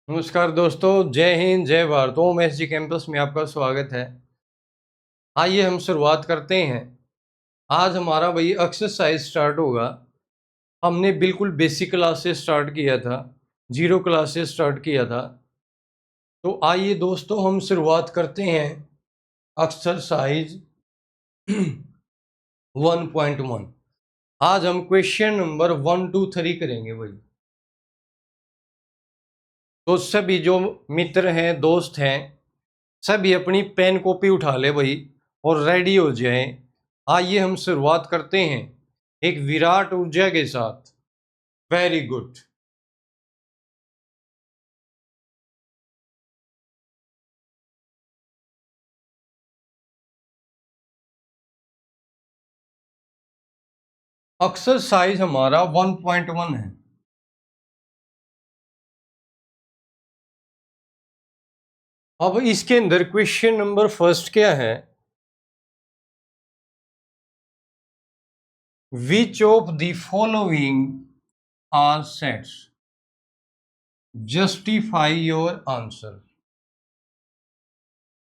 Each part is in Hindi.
नमस्कार दोस्तों, जय हिंद जय भारत। ओम एस जी कैंपस में आपका स्वागत है। आइए हम शुरुआत करते हैं। आज हमारा वही एक्सरसाइज स्टार्ट होगा। हमने बिल्कुल बेसिक क्लास से स्टार्ट किया था, जीरो क्लास से स्टार्ट किया था। तो आइए दोस्तों हम शुरुआत करते हैं एक्सरसाइज 1.1। आज हम क्वेश्चन नंबर 1 2 3 करेंगे भाई। तो सभी जो मित्र हैं, दोस्त हैं, सभी अपनी पेन कॉपी उठा ले भाई और रेडी हो जाएं। आइए हम शुरुआत करते हैं एक विराट ऊर्जा के साथ। Very good. एक्सरसाइज हमारा 1.1 है। अब इसके अंदर क्वेश्चन नंबर फर्स्ट क्या है? Which of the following are sets, justify your answer.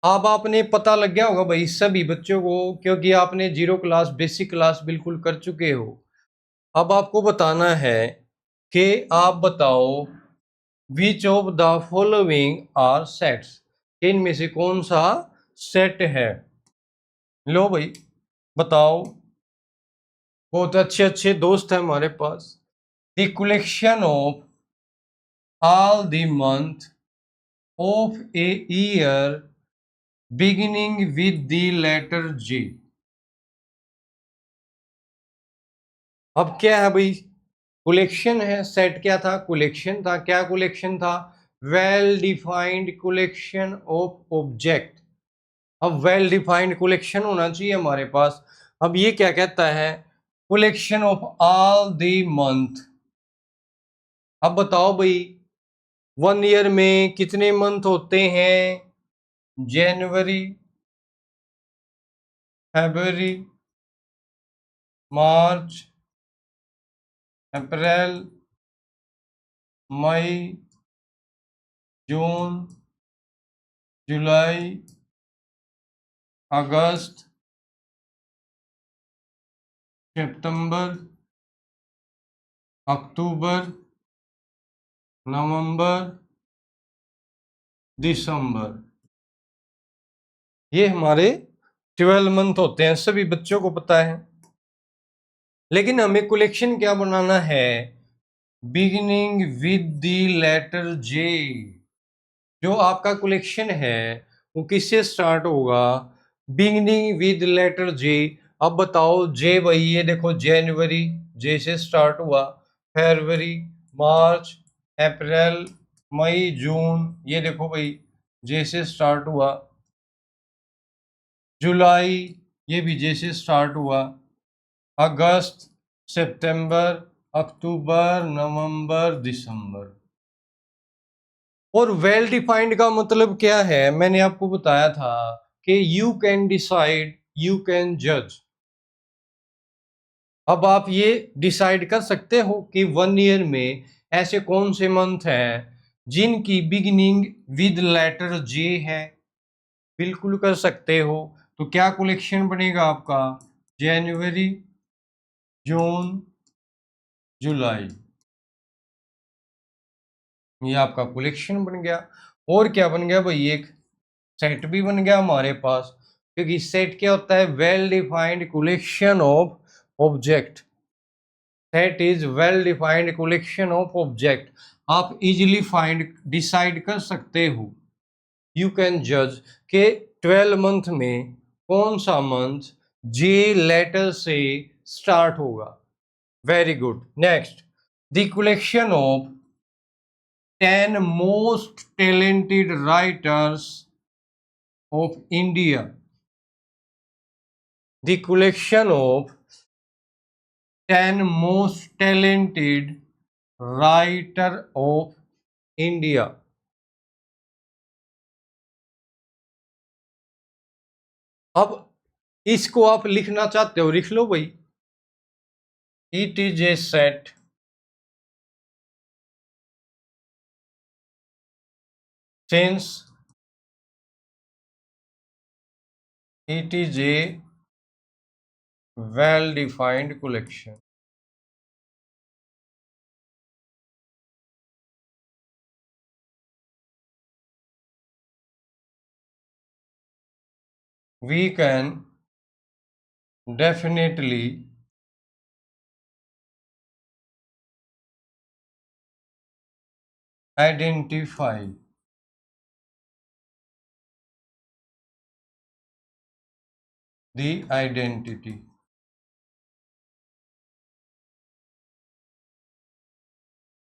अब आपने पता लग गया होगा भाई सभी बच्चों को, क्योंकि आपने जीरो क्लास बेसिक क्लास बिल्कुल कर चुके हो। अब आपको बताना है कि आप बताओ which of the following are sets, इनमें से कौन सा सेट है। लो भाई बताओ। बहुत अच्छे अच्छे दोस्त हैं हमारे पास। The collection of all the month of a year beginning with the letter G. अब क्या है भाई? कलेक्शन है, सेट क्या था? कलेक्शन था। क्या कलेक्शन था? Well defined collection of object. अब वेल डिफाइंड कलेक्शन होना चाहिए हमारे पास। अब ये क्या कहता है? Collection of all the month. अब बताओ भाई, 1 ईयर में कितने मंथ होते हैं? जनवरी, फरवरी, मार्च, अप्रैल, मई, जून, जुलाई, अगस्त, सितंबर, अक्टूबर, नवंबर, दिसंबर। ये हमारे 12 मंथ होते हैं, सभी बच्चों को पता है। लेकिन हमें कलेक्शन क्या बनाना है? बिगिनिंग विद द लेटर जे। जो आपका कलेक्शन है वो किससे स्टार्ट होगा? बिगिनिंग विद लेटर जे। अब बताओ जे भाई, ये देखो जनवरी जे से स्टार्ट हुआ, फरवरी, मार्च, अप्रैल, मई, जून, ये देखो भाई जे से स्टार्ट हुआ, जुलाई, ये भी जे से स्टार्ट हुआ, अगस्त, सितंबर, अक्टूबर, नवंबर, दिसंबर। और वेल डिफाइंड का मतलब क्या है? मैंने आपको बताया था कि you can decide, you can जज। अब आप ये डिसाइड कर सकते हो कि 1 ईयर में ऐसे कौन से मंथ हैं जिनकी बिगिनिंग विद लेटर जे है। बिल्कुल कर सकते हो। तो क्या कलेक्शन बनेगा आपका? जनवरी, जून, जुलाई, ये आपका कलेक्शन बन गया। और क्या बन गया भाई? एक सेट भी बन गया हमारे पास, क्योंकि सेट क्या होता है? Well defined collection of object. Set is well defined collection of object. आप इजीली फाइंड डिसाइड कर सकते हो, यू कैन जज के 12 मंथ में कौन सा मंथ जे लेटर से स्टार्ट होगा। Very good. Next, the collection of 10 most talented writers of India. The collection of 10 most talented writer of India. अब इसको आप लिखना चाहते हो, लिख लो भाई। It is a set since it is a well defined collection. We can definitely identify the identity.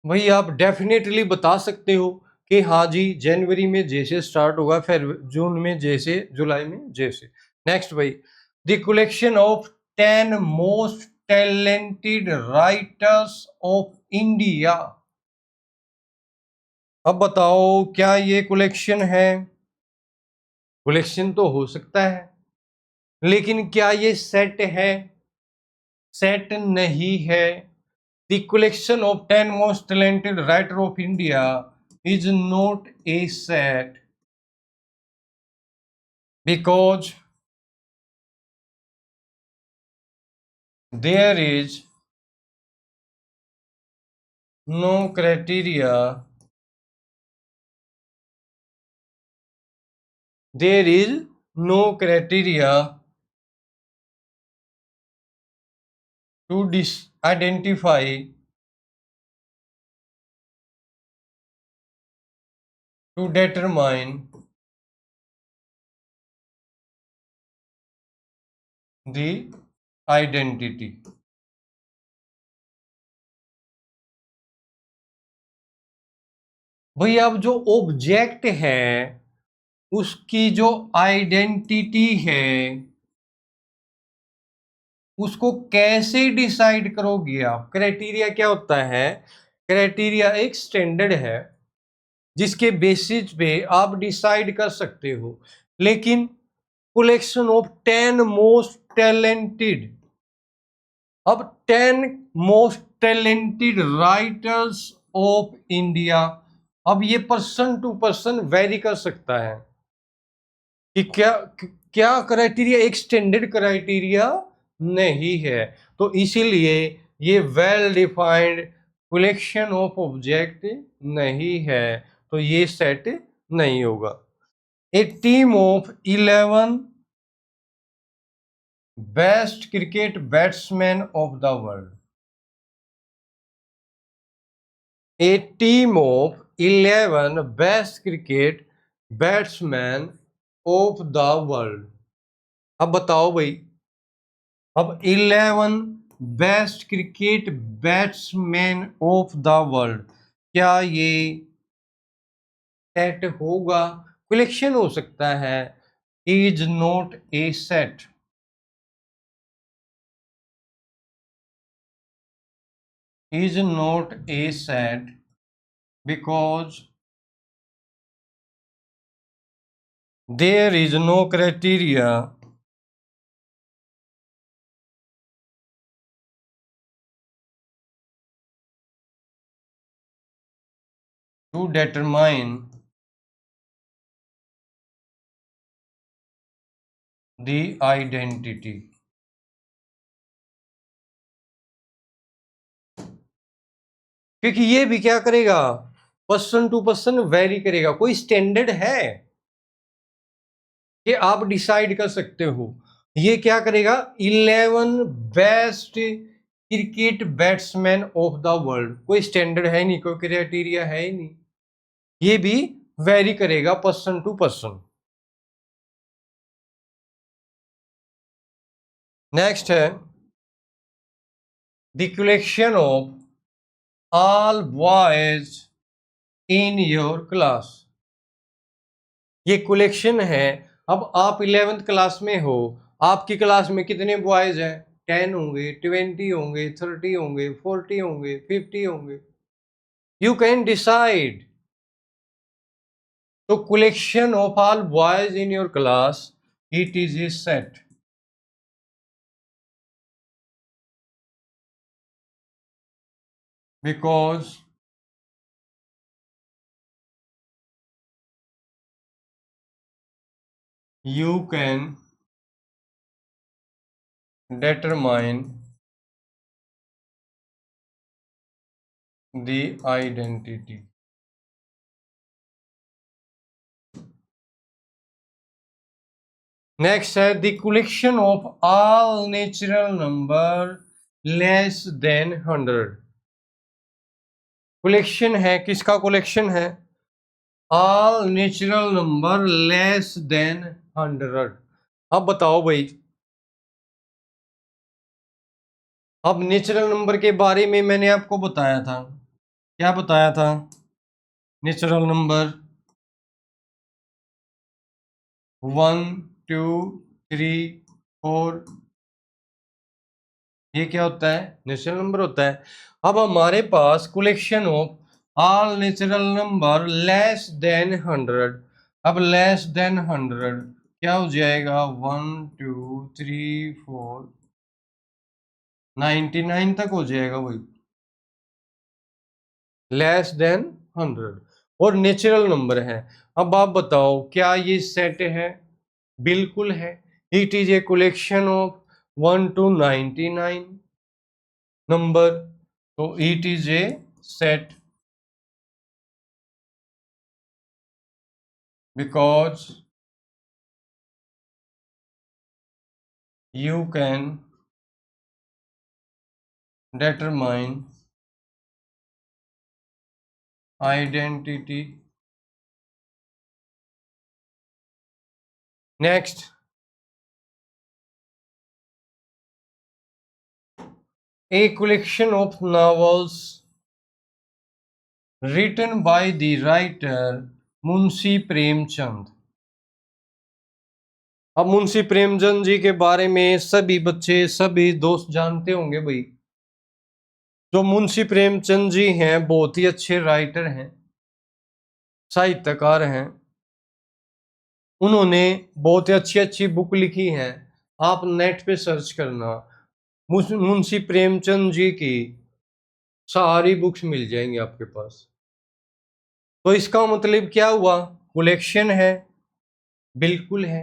भाई आप डेफिनेटली बता सकते हो कि हाँ जी जनवरी में जैसे स्टार्ट होगा फिर जून में जैसे जुलाई में जैसे। नेक्स्ट भाई, the collection of 10 most talented writers of India. अब बताओ क्या ये कलेक्शन है? कलेक्शन तो हो सकता है, लेकिन क्या ये सेट है? सेट नहीं है। The collection of 10 most talented writer of India is not a set because there is no criteria, there is no criteria to identify, to determine the identity. भाई अब जो ऑब्जेक्ट है उसकी जो आइडेंटिटी है उसको कैसे डिसाइड करोगे आप? क्राइटेरिया क्या होता है? क्राइटेरिया एक स्टैंडर्ड है जिसके बेसिस पे आप डिसाइड कर सकते हो, लेकिन कलेक्शन ऑफ 10 मोस्ट टैलेंटेड, अब 10 most talented writers of India, अब ये पर्सन टू पर्सन वेरी कर सकता है कि क्या क्राइटेरिया एक स्टैंडर्ड क्राइटेरिया नहीं है। तो इसीलिए ये well defined collection of object नहीं है, तो ये सेट नहीं होगा। A team of 11 best cricket batsman of the world, a team of 11 best cricket batsman of the world. अब बताओ भाई, अब 11 best cricket batsman of the world, क्या ये सेट होगा? कलेक्शन हो सकता है, is not a set, is not a set because there is no criteria to determine the identity. क्योंकि ये भी क्या करेगा, पर्सन टू पर्सन वेरी करेगा। कोई स्टैंडर्ड है कि आप डिसाइड कर सकते हो? ये क्या करेगा, 11 best cricket batsman of the world, कोई स्टैंडर्ड है नहीं, कोई क्राइटेरिया है ही नहीं, ये भी वेरी करेगा पर्सन टू पर्सन। नेक्स्ट है the collection of all boys in your class. ये कलेक्शन है, अब आप 11th क्लास में हो, आपकी क्लास में कितने बॉयज हैं? 10 होंगे, 20 होंगे, 30 होंगे, 40 होंगे, 50 होंगे, यू कैन डिसाइड। तो collection of all boys in your class, it is a set because you can determine the identity. Next है the collection of all natural number less than 100। Collection है, किसका कलेक्शन है? All natural number less than 100। अब बताओ भाई, अब नेचुरल नंबर के बारे में मैंने आपको बताया था, क्या बताया था? नेचुरल नंबर 1 2 3 4, ये क्या होता है? नेचुरल नंबर होता है। अब हमारे पास collection of all natural number less than 100। अब लेस देन 100 क्या हो जाएगा? 1 2 3 4 99 तक हो जाएगा भाई, लेस देन 100 और नेचुरल नंबर है। अब आप बताओ क्या ये सेट है? बिल्कुल है। It is a collection of 1 to 99 number, तो it is a set because you can determine identity. Next, a collection of novels written by the writer Munshi Premchand. अब मुंशी प्रेमचंद जी के बारे में सभी बच्चे, सभी दोस्त जानते होंगे भाई। जो मुंशी प्रेमचंद जी हैं बहुत ही अच्छे राइटर हैं, साहित्यकार हैं। उन्होंने बहुत ही अच्छी अच्छी बुक लिखी हैं। आप नेट पे सर्च करना, मुंशी प्रेमचंद जी की सारी बुक्स मिल जाएंगी आपके पास। तो इसका मतलब क्या हुआ? कलेक्शन है, बिल्कुल है।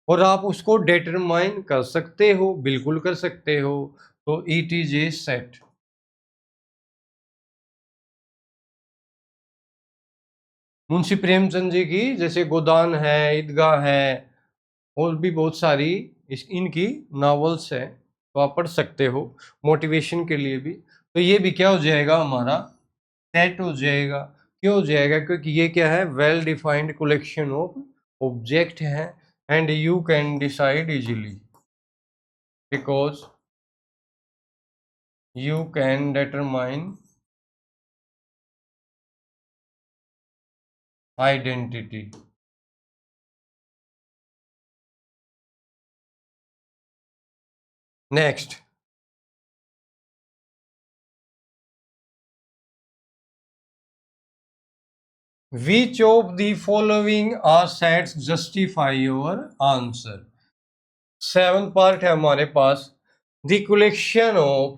और आप उसको डिटरमाइन कर सकते हो, बिल्कुल कर सकते हो। तो it is a set. Munshi Premchand ji की जैसे गोदान है, ईदगाह है, और भी बहुत सारी इनकी नॉवेल्स है, तो आप पढ़ सकते हो मोटिवेशन के लिए भी। तो ये भी क्या हो जाएगा? हमारा सेट हो जाएगा। क्यों हो जाएगा? क्योंकि ये क्या है? Well defined collection of object है and you can decide easily because you can determine identity. Next, which of the following are sets justify your answer? 7th part है हमारे पास। The collection of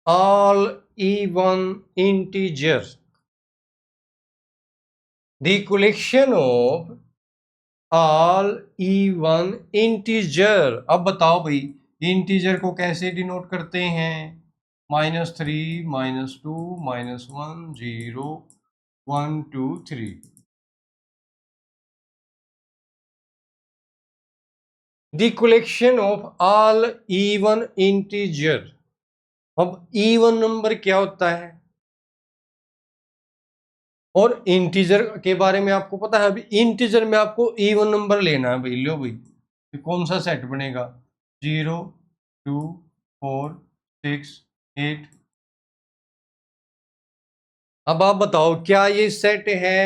all even integers, the collection of all even integer। अब बताओ भाई, इंटीजर को कैसे डिनोट करते हैं? -3 -2 -1 0 1 2 3। The collection of all even integer. अब इवन नंबर क्या होता है? और इंटीजर के बारे में आपको पता है। अभी इंटीजर में आपको इवन नंबर लेना है भाई। लो भाई, तो कौन सा सेट बनेगा? 0 2 4 6 8। अब आप बताओ क्या ये सेट है?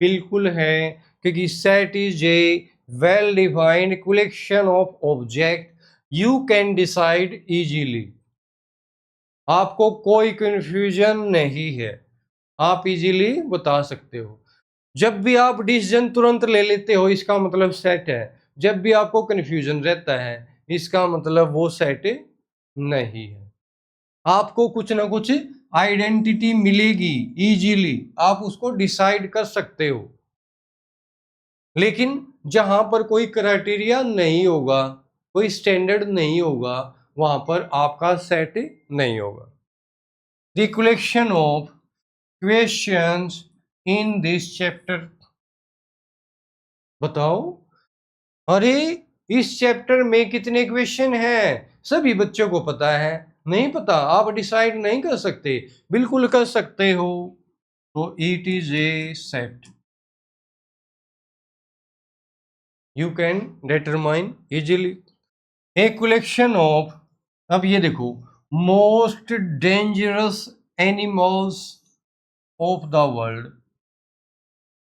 बिल्कुल है, क्योंकि set is a well defined collection of object you can decide easily. आपको कोई कंफ्यूजन नहीं है, आप इजीली बता सकते हो। जब भी आप डिसीजन तुरंत ले लेते हो इसका मतलब सेट है। जब भी आपको कंफ्यूजन रहता है इसका मतलब वो सेट नहीं है। आपको कुछ ना कुछ आइडेंटिटी मिलेगी, इजीली आप उसको डिसाइड कर सकते हो। लेकिन जहां पर कोई क्राइटेरिया नहीं होगा, कोई स्टैंडर्ड नहीं होगा, वहां पर आपका सेट नहीं होगा। The collection of questions in this chapter, बताओ। अरे इस चैप्टर में कितने क्वेश्चन हैं सभी बच्चों को पता है? नहीं पता? आप डिसाइड नहीं कर सकते? बिल्कुल कर सकते हो। तो it is a set, you can determine easily a collection of. अब ये देखो, most dangerous animals of the world.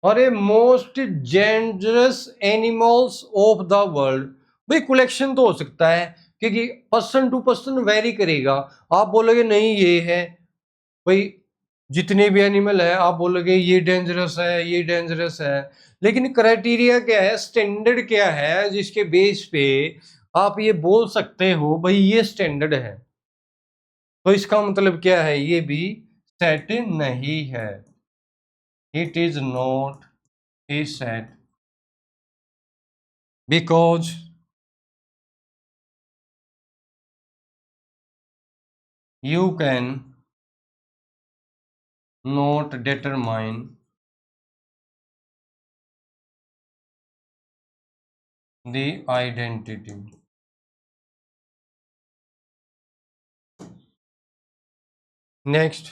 अरे most dangerous animals of the world, भाई कलेक्शन तो हो सकता है, क्योंकि पर्सन टू पर्सन वेरी करेगा। आप बोलोगे नहीं ये है, भाई जितने भी एनिमल है आप बोलोगे ये डेंजरस है, ये डेंजरस है, लेकिन क्राइटेरिया क्या है, स्टैंडर्ड क्या है जिसके बेस पे आप ये बोल सकते हो भाई ये स्टैंडर्ड है? तो इसका मतलब क्या है, ये भी सेट नहीं है। It is not a set because you can not determine the identity. Next,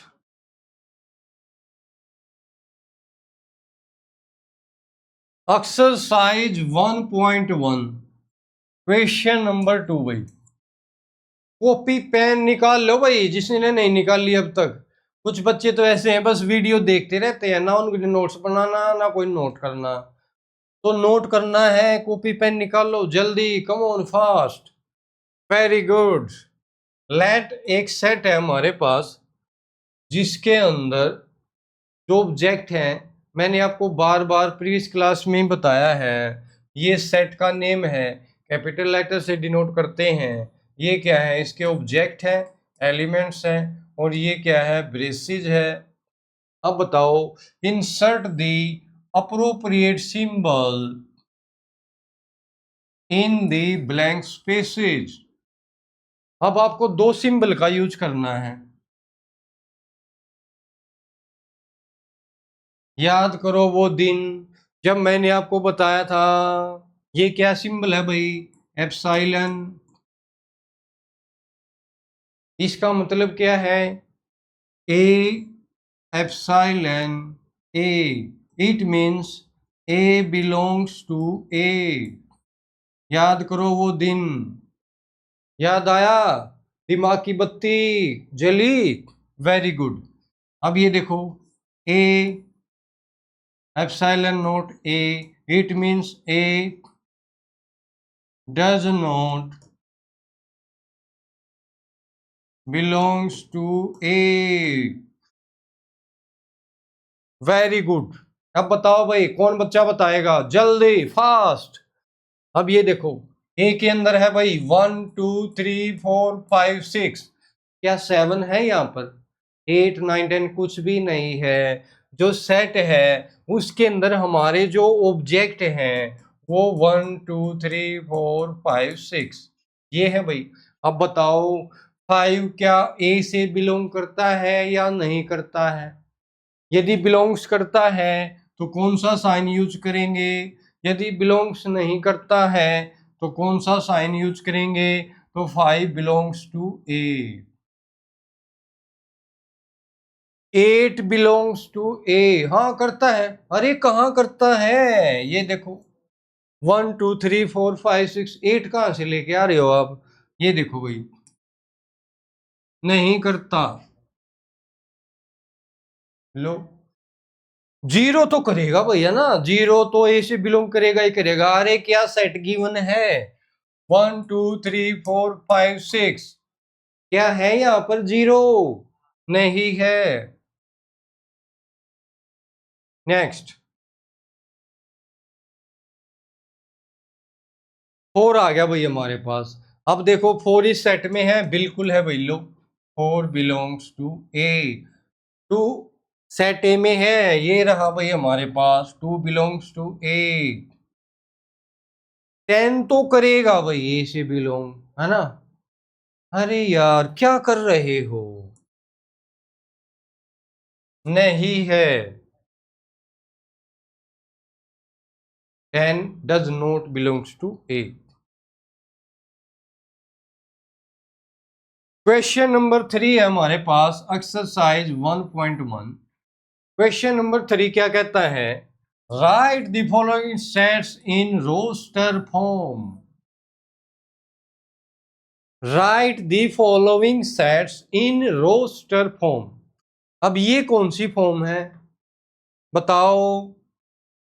exercise 1.1 question number 2। भाई कॉपी पेन निकाल लो भाई, जिसने नहीं निकाल ली अब तक। कुछ बच्चे तो ऐसे हैं बस वीडियो देखते रहते हैं, ना उनको नोट्स बनाना ना कोई नोट करना। तो नोट करना है, कॉपी पेन निकाल लो जल्दी, come on fast. Very good. Let एक सेट है हमारे पास जिसके अंदर जो ऑब्जेक्ट हैं, मैंने आपको बार बार प्रीवियस क्लास में ही बताया है। ये सेट का नेम है, कैपिटल लेटर से डिनोट करते हैं। ये क्या है, इसके ऑब्जेक्ट है, एलिमेंट्स हैं, और ये क्या है, ब्रेसेस है। अब बताओ, insert the appropriate symbol in the blank spaces. अब आपको दो सिंबल का यूज करना है। याद करो वो दिन जब मैंने आपको बताया था, ये क्या सिंबल है भाई, एप्सिलॉन। इसका मतलब क्या है, A epsilon A, it means A belongs to A. याद करो वो दिन, याद आया, दिमाग की बत्ती जली। Very good. अब ये देखो, A epsilon not a, it means A does not belongs to A। Very good. अब बताओ भाई कौन बच्चा बताएगा, जल्दी फास्ट। अब ये देखो, ए के अंदर है भाई 1 2 3 4 5 6, क्या 7 है यहाँ पर? 8 9 10 कुछ भी नहीं है। जो सेट है उसके अंदर हमारे जो ऑब्जेक्ट हैं वो 1 2 3 4 5 6 ये है भाई। अब बताओ 5 क्या ए से बिलोंग करता है या नहीं करता है? यदि बिलोंग्स करता है तो कौन सा साइन यूज करेंगे, यदि बिलोंग्स नहीं करता है तो कौन सा साइन यूज करेंगे? तो 5 belongs to A. 8 belongs to A, हाँ करता है। अरे कहाँ करता है, ये देखो 1 2 3 4 5 6, 8 कहाँ से लेके आ रहे हो आप? ये देखो भाई, नहीं करता। लो, जीरो तो करेगा भैया ना, जीरो तो ए से बिलोंग करेगा ही करेगा। अरे क्या सेट गिवन है, 1 2 3 4 5 6, क्या है यहाँ पर जीरो? नहीं है। नेक्स्ट, 4 आ गया भाई हमारे पास। अब देखो 4 इस सेट में है, बिल्कुल है भाई। लो, 4 belongs to A. 2 set A में है, ये रहा भाई हमारे पास, 2 बिलोंग्स टू ए। 10 तो करेगा भाई ए से बिलोंग, है ना। अरे यार क्या कर रहे हो, नहीं है। 10 does not belongs to A। Question number 3 है हमारे पास, एक्सरसाइज 1.1। क्वेश्चन नंबर 3 क्या कहता है, write the following sets in roster form. Write the following sets in roster form. अब ये कौन सी फॉर्म है, बताओ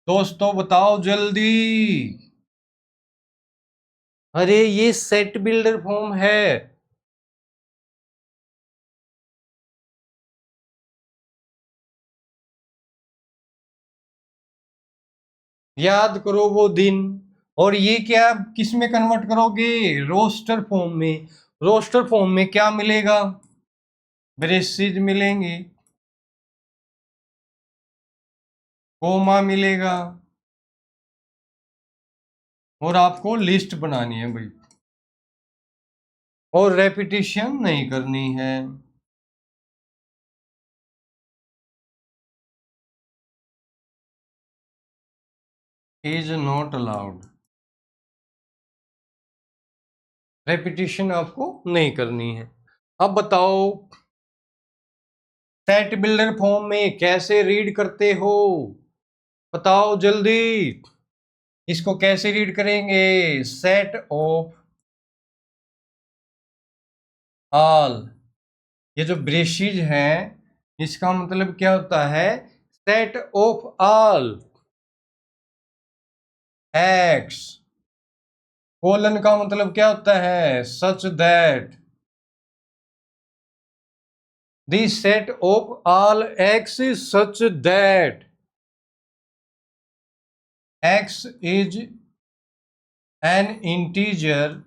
दोस्तों, बताओ जल्दी। अरे ये सेट बिल्डर फॉर्म है। याद करो वो दिन। और ये क्या किस में कन्वर्ट करोगे, रोस्टर फॉर्म में। रोस्टर फॉर्म में क्या मिलेगा, ब्रेसेज मिलेंगे, कोमा मिलेगा, और आपको लिस्ट बनानी है भाई, और रेपिटेशन नहीं करनी है। इज नॉट अलाउड, रेपिटेशन आपको नहीं करनी है। अब बताओ सेट बिल्डर फॉर्म में कैसे रीड करते हो, बताओ जल्दी। इसको कैसे रीड करेंगे, सेट ऑफ ऑल। ये जो ब्रेसिज है इसका मतलब क्या होता है, set of all x. Colon का मतलब क्या होता है, such that the set of all x such that x is an integer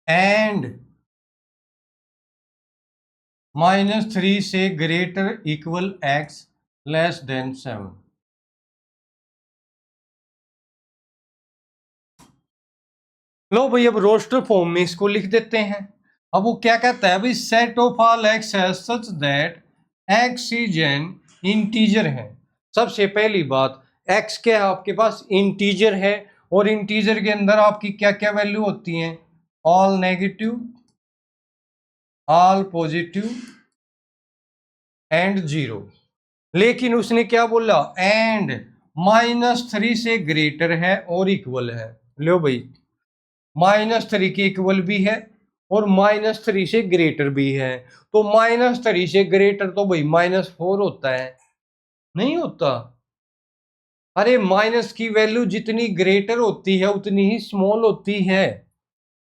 and -3 से greater equal x less than 7। लो भाई अब रोस्टर फॉर्म में इसको लिख देते हैं। अब वो क्या कहता है भाई, सेट ऑफ ऑल एक्स है such that x is an integer है। सबसे पहली बात, एक्स क्या है आपके पास, इंटीजर है, और इंटीजर के अंदर आपकी क्या क्या वैल्यू होती हैं, all negative, all positive and 0। लेकिन उसने क्या बोला, एंड -3 से ग्रेटर है और इक्वल है। लो भाई -3 के इक्वल भी है और -3 से ग्रेटर भी है। तो -3 से ग्रेटर तो भाई -4 होता है, नहीं होता। अरे माइनस की वैल्यू जितनी ग्रेटर होती है उतनी ही स्मॉल होती है।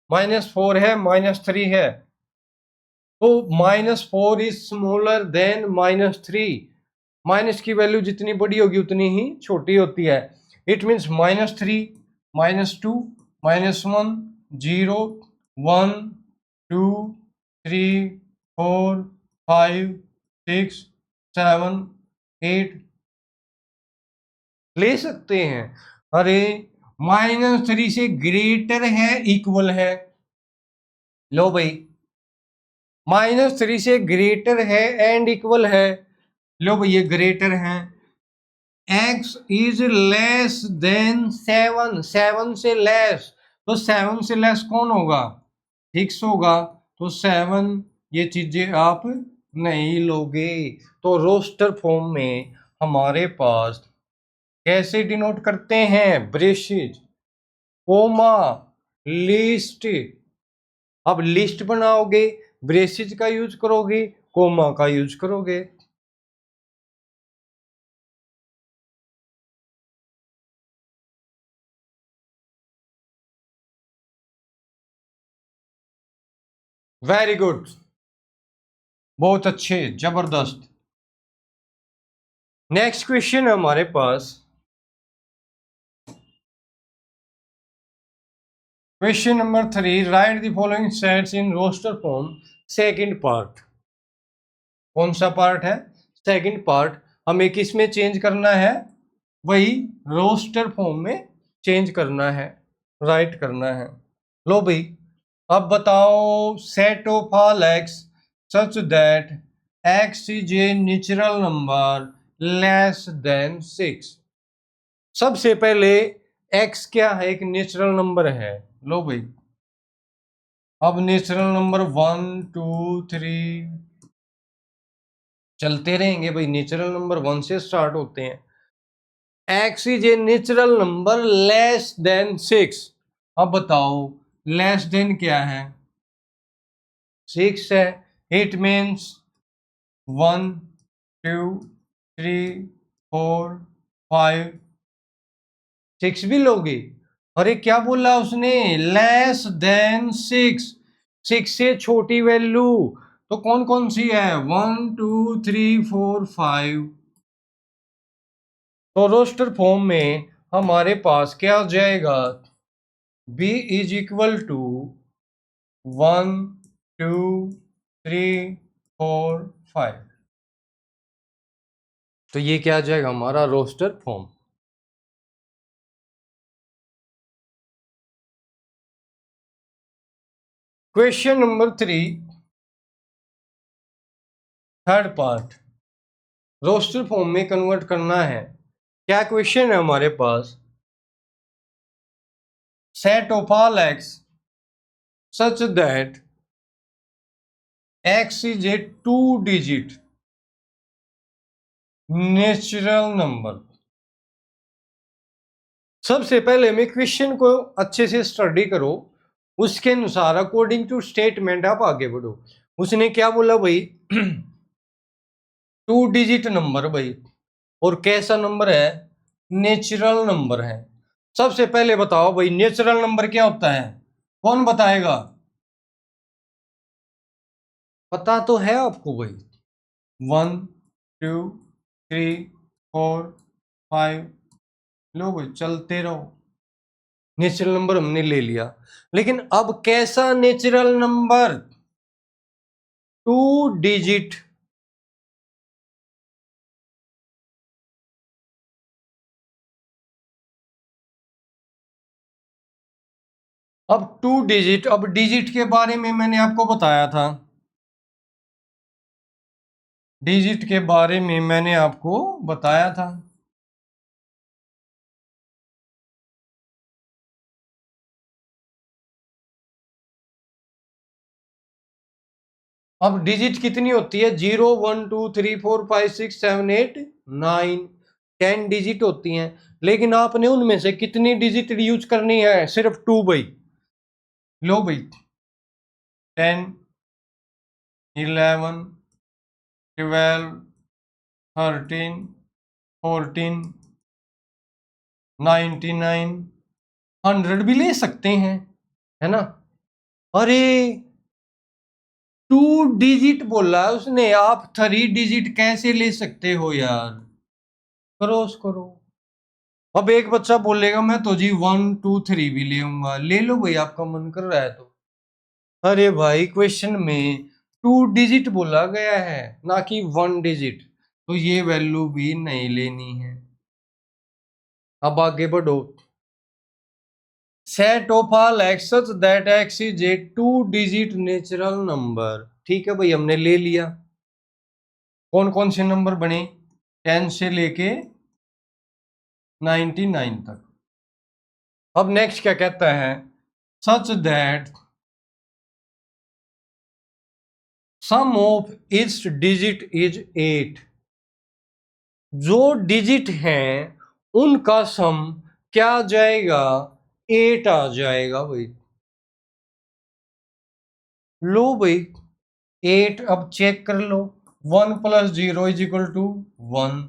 -4 है, -3 है, तो -4 इज स्मॉलर देन -3। माइनस की वैल्यू जितनी बड़ी होगी उतनी ही छोटी होती है। इट मीन्स -3, -2, -1, 0, 1, 2, 3, 4, 5, 6, 7, 8 ले सकते हैं। अरे -3 से ग्रेटर है इक्वल है, लो भाई -3 से ग्रेटर है एंड इक्वल है, लो भाई ये ग्रेटर है। x इज लेस देन 7, 7 से लेस, तो 7 से लेस कौन होगा, 6 होगा, तो 7 ये चीजें आप नहीं लोगे। तो रोस्टर फॉर्म में हमारे पास कैसे डिनोट करते हैं, ब्रेसेज, कोमा, लिस्ट। अब लिस्ट बनाओगे ब्रेसेज का यूज करोगे, कोमा का यूज करोगे। वेरी गुड, बहुत अच्छे, जबरदस्त। नेक्स्ट क्वेश्चन है हमारे पास, question number 3, write the following sets in roster form. Second part, कौन सा पार्ट है, सेकंड पार्ट। हमें किस में चेंज करना है, वही रोस्टर फॉर्म में चेंज करना है, राइट करना है। लो भाई, अब बताओ set of all x such that x is a natural number less then 6। सबसे पहले x क्या है, एक नेचुरल नंबर है। लो भाई, अब नेचुरल नंबर 1 2 3 चलते रहेंगे भाई, नेचुरल नंबर 1 से स्टार्ट होते हैं। x is a natural number less then 6। अब बताओ लेस देन क्या है, 6 है। इट मीन्स 1 2 3 4 5 6 भी लोगे। अरे क्या बोला उसने, लेस देन 6, 6 से छोटी वैल्यू। तो कौन कौन सी है, 1 2 3 4 5। तो रोस्टर फॉर्म में हमारे पास क्या हो जाएगा, b इज इक्वल टू 1 2 3 4 5। तो ये क्या आ जाएगा हमारा roster form. Question number 3, third part, roster form में कन्वर्ट करना है। क्या क्वेश्चन है हमारे पास, set of all x such that x is a 2 digit natural number. सबसे पहले मैं क्वेश्चन को अच्छे से स्टडी करो, उसके अनुसार अकॉर्डिंग टू स्टेटमेंट आप आगे बढ़ो। उसने क्या बोला भाई, 2 डिजिट नंबर भाई, और कैसा नंबर है, नेचुरल नंबर है। सबसे पहले बताओ भाई नेचुरल नंबर क्या होता है, कौन बताएगा, पता तो है आपको भाई, 1 2 3 4 5। लो भाई चलते रहो, नेचुरल नंबर हमने ले लिया। लेकिन अब कैसा नेचुरल नंबर, 2 डिजिट। अब 2 डिजिट, अब डिजिट के बारे में मैंने आपको बताया था, डिजिट के बारे में मैंने आपको बताया था। अब डिजिट कितनी होती है, 0 1 2 3 4 5 6 7 8 9 10 डिजिट होती हैं। लेकिन आपने उनमें से कितनी डिजिट यूज करनी है, सिर्फ 2 भाई। लो भाई, 10 11 12 13 14 99 100 भी ले सकते हैं, है ना। अरे 2 डिजिट बोला उसने, आप 3 डिजिट कैसे ले सकते हो यार, क्रॉस करो। अब एक बच्चा बोलेगा मैं तो जी 1 2 3 भी ले आऊंगा, ले लो भाई आपका मन कर रहा है तो। अरे भाई क्वेश्चन में 2 डिजिट बोला गया है, ना कि 1 डिजिट, तो ये वैल्यू भी नहीं लेनी है। अब आगे बढ़ो, set of all x such that x is a 2 digit natural number. ठीक है भाई, हमने ले लिया। कौन कौन से नंबर बने, 10 से लेके 99 तक। अब नेक्स्ट क्या कहता है, such that sum of its digit is 8। जो डिजिट हैं उनका सम क्या आ जाएगा, 8 आ जाएगा भाई। लो भाई 8, अब चेक कर लो, 1 plus 0 is equal to 1,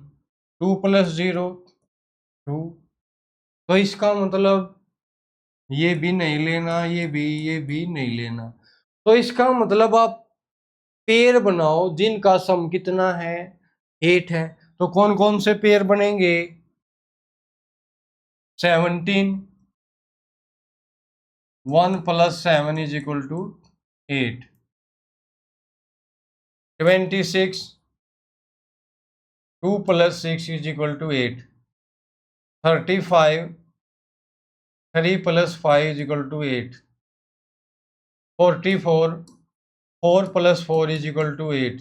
2 plus 0 2। तो इसका मतलब ये भी नहीं लेना, ये भी नहीं लेना। तो इसका मतलब आप पेयर बनाओ जिनका सम कितना है, 8 है। तो कौन कौन से पेयर बनेंगे, 17, 1 प्लस 7 इज इक्वल टू 8, 26, 2 + 6 = 8, 35, 3 + 5 = 8, 44, 4 + 4 = 8,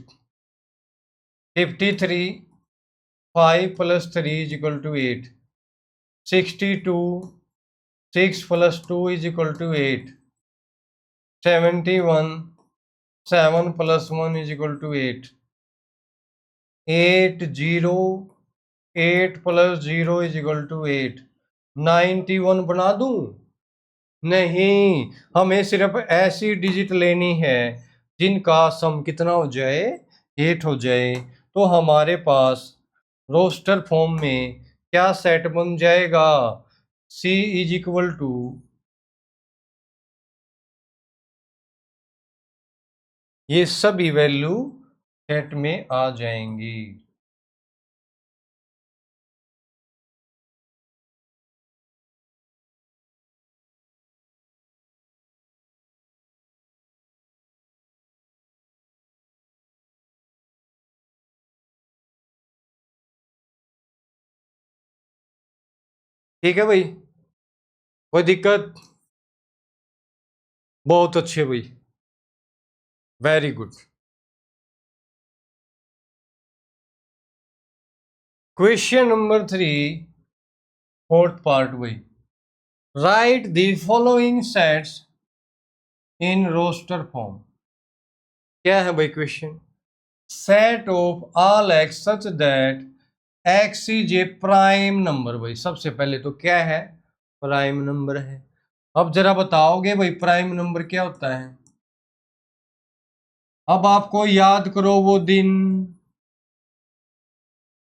53, 5 + 3 = 8, 62, 6 + 2 = 8, 71, 7 + 1 = 8, 80, 8 + 0 = 8, 91 बना दूं? नहीं, हमें सिर्फ ऐसी डिजिट लेनी है जिनका सम कितना हो जाए, 8 हो जाए। तो हमारे पास रोस्टर फॉर्म में क्या सेट बन जाएगा? C = ये सभी वैल्यू सेट में आ जाएंगी। ठीक है भाई, कोई दिक्कत? बहुत अच्छे भाई, very good. Question number 3, fourth part भाई। Write the following sets in roster form. क्या है भाई question? Set of all x such that x is a prime number. भाई सबसे पहले तो क्या है? प्राइम नंबर है। अब जरा बताओगे भाई प्राइम नंबर क्या होता है? अब आपको याद करो वो दिन,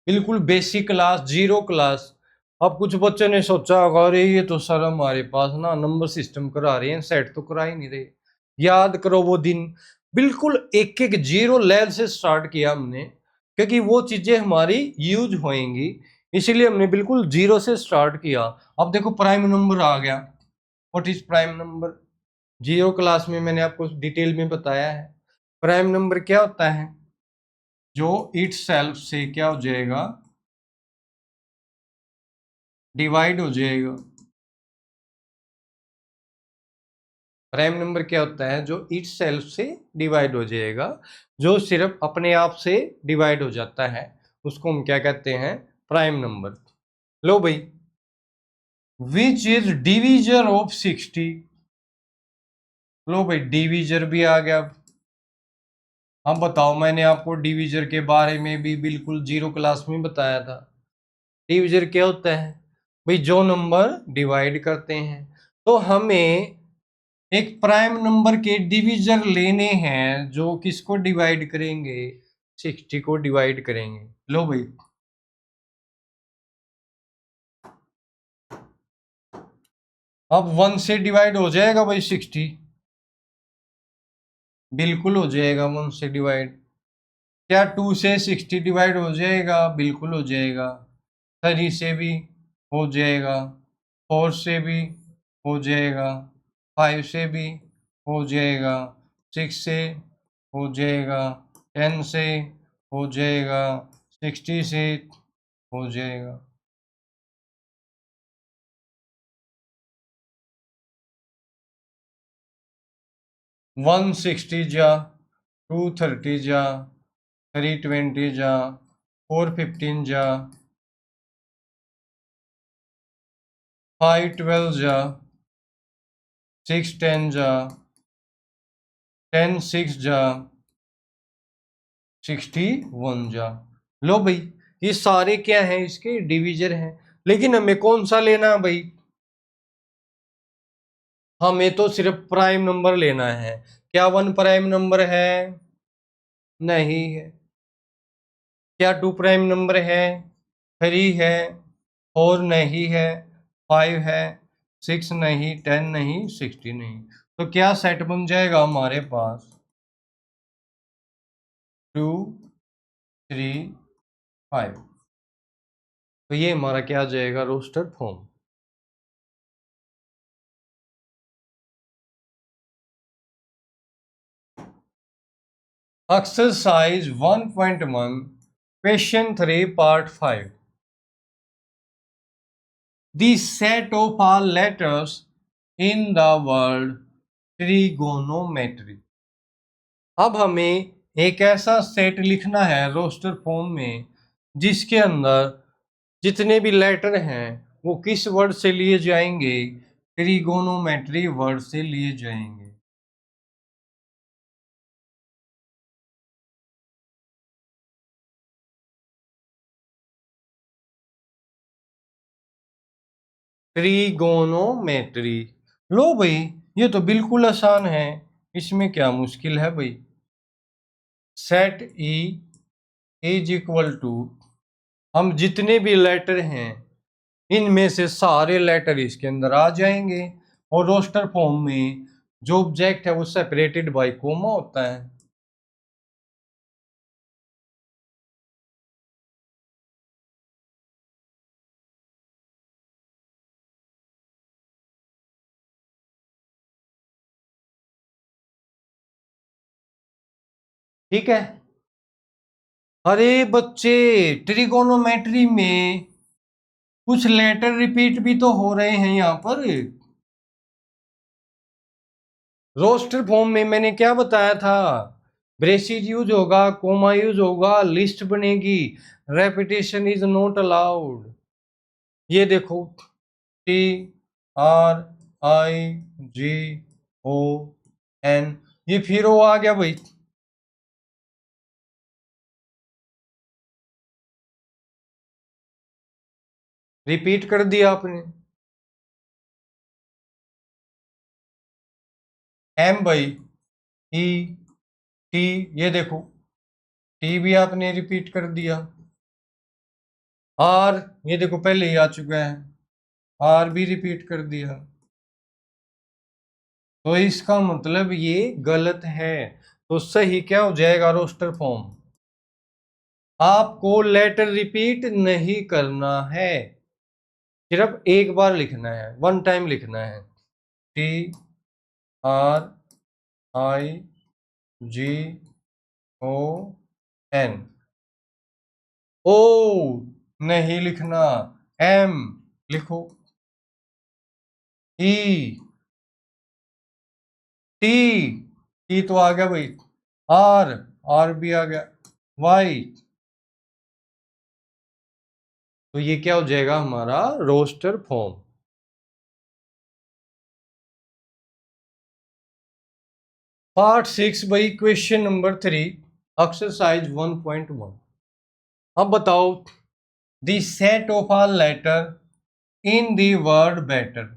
बिल्कुल बेसिक क्लास, जीरो क्लास। अब कुछ बच्चों ने सोचा होगा अरे ये तो सर हमारे पास ना नंबर सिस्टम करा रहे हैं, सेट तो करा ही नहीं रहे। याद करो वो दिन, बिल्कुल एक एक जीरो लेवल से स्टार्ट किया हमने, क्योंकि वो चीजें हमारी यूज होएंगी, इसीलिए हमने बिल्कुल जीरो से स्टार्ट किया। अब देखो प्राइम नंबर आ गया। What is prime number? Zero class में मैंने आपको डिटेल में बताया है। प्राइम नंबर क्या होता है? जो इट सेल्फ से क्या हो जाएगा, डिवाइड हो जाएगा। प्राइम नंबर क्या होता है? जो इट सेल्फ से डिवाइड हो जाएगा, जो सिर्फ अपने आप से डिवाइड हो जाता है, उसको हम क्या कहते हैं? Prime number. लो भाई, विच इज डिवीजर ऑफ 60। लो भाई, डिवीजर भी आ गया। अब बताओ, मैंने आपको डिवीजर के बारे में भी बिल्कुल जीरो क्लास में बताया था। डिवीजर क्या होता है? भाई जो नंबर डिवाइड करते हैं। तो हमें एक प्राइम नंबर के डिवीजर लेने हैं जो किसको डिवाइड करेंगे? 60 को डिवाइड करेंगे। लो भाई, अब 1 से डिवाइड हो जाएगा भाई 60? बिल्कुल हो जाएगा 1 से डिवाइड। क्या 2 से 60 डिवाइड हो जाएगा? बिल्कुल हो जाएगा। 3 से भी हो जाएगा, 4 से भी हो जाएगा, 5 से भी हो जाएगा, 6 से हो जाएगा, 10 से हो जाएगा, 60 से हो जाएगा। 160 जा, 230 जा, 320 जा, 415 जा, 512 जा, 610 जा, 10 6 जा, 61 जा। लो भाई, ये सारे क्या हैं? इसके डिवीजर हैं। लेकिन हमें कौन सा लेना है भाई? हमें तो सिर्फ प्राइम नंबर लेना है। क्या 1 प्राइम नंबर है? नहीं है। क्या 2 प्राइम नंबर है? 3 है। 4 नहीं है। 5 है। 6 नहीं, 10 नहीं, 60 नहीं। तो क्या सेट बन जाएगा हमारे पास? 2, 3, 5। तो ये हमारा क्या आ जाएगा? Roster form. Exercise 1.1 Question 3, Part 5. The set of all letters in the word trigonometry. अब हमें एक ऐसा सेट लिखना है रोस्टर फॉर्म में जिसके अंदर जितने भी लेटर हैं वो किस वर्ड से लिए जाएंगे? ट्रिगोनोमेट्री वर्ड से लिए जाएंगे। ट्रिगोनोमेट्री। लो भाई, ये तो बिल्कुल आसान है, इसमें क्या मुश्किल है भाई। Set E is equal to, हम जितने भी लेटर हैं इनमें से सारे लेटर इसके अंदर आ जाएंगे और रोस्टर फॉर्म में जो ऑब्जेक्ट है वो सेपरेटेड बाय कोमा होता है। ठीक है। अरे बच्चे, ट्रिगोनोमेट्री में कुछ लेटर रिपीट भी तो हो रहे हैं यहाँ पर। रोस्टर फॉर्म में मैंने क्या बताया था? ब्रेसिज यूज होगा, कोमा यूज होगा, लिस्ट बनेगी, रेपिटेशन इज नॉट अलाउड। ये देखो, T R I G O N, ये फिर वो आ गया भाई। रिपीट कर दिया आपने। एम भाई, ई टी, ये देखो टी भी आपने रिपीट कर दिया। आर, ये देखो पहले ही आ चुका है, आर भी रिपीट कर दिया। तो इसका मतलब ये गलत है। तो सही क्या हो जाएगा रोस्टर फॉर्म? आपको लेटर रिपीट नहीं करना है, सिर्फ एक बार लिखना है, वन टाइम लिखना है। T R I G O N. O नहीं लिखना, एम लिखो। ई टी, टी तो आ गया भाई। आर, आर भी आ गया। वाई, तो ये क्या हो जाएगा हमारा रोस्टर फॉर्म। पार्ट 6 भाई, क्वेश्चन नंबर 3, एक्सरसाइज 1.1। अब बताओ, the set of all letter in the word better.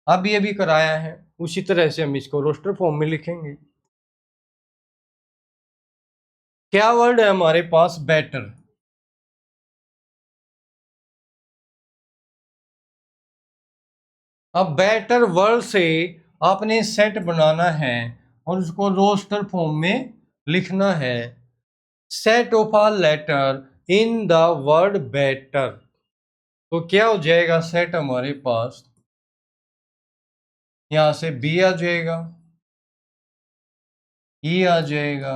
अब ये भी कराया है, उसी तरह से हम इसको रोस्टर फॉर्म में लिखेंगे। क्या वर्ड है हमारे पास? बेटर। अब बेटर वर्ड से आपने सेट बनाना है और उसको रोस्टर फॉर्म में लिखना है। Set of all letter in the word better. तो क्या हो जाएगा सेट हमारे पास? यहां से बी आ जाएगा, ई आ जाएगा,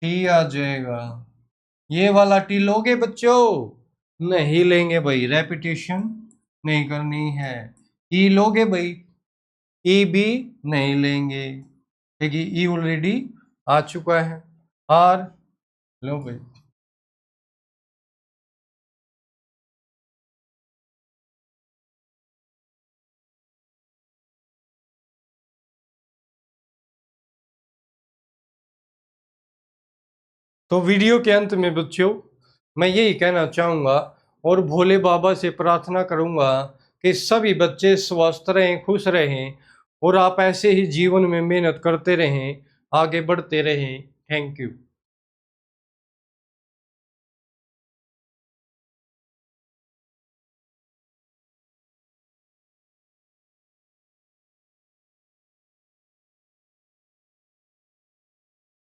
टी आ जाएगा। ये वाला टी लोगे बच्चों? नहीं लेंगे भाई, रेपिटेशन नहीं करनी है। ई लोगे भाई? ई भी नहीं लेंगे, क्योंकि ई ऑलरेडी आ चुका है। आर लो भाई। तो वीडियो के अंत में बच्चों मैं यही कहना चाहूँगा और भोले बाबा से प्रार्थना करूँगा कि सभी बच्चे स्वस्थ रहें, खुश रहें और आप ऐसे ही जीवन में मेहनत करते रहें, आगे बढ़ते रहें। Thank you.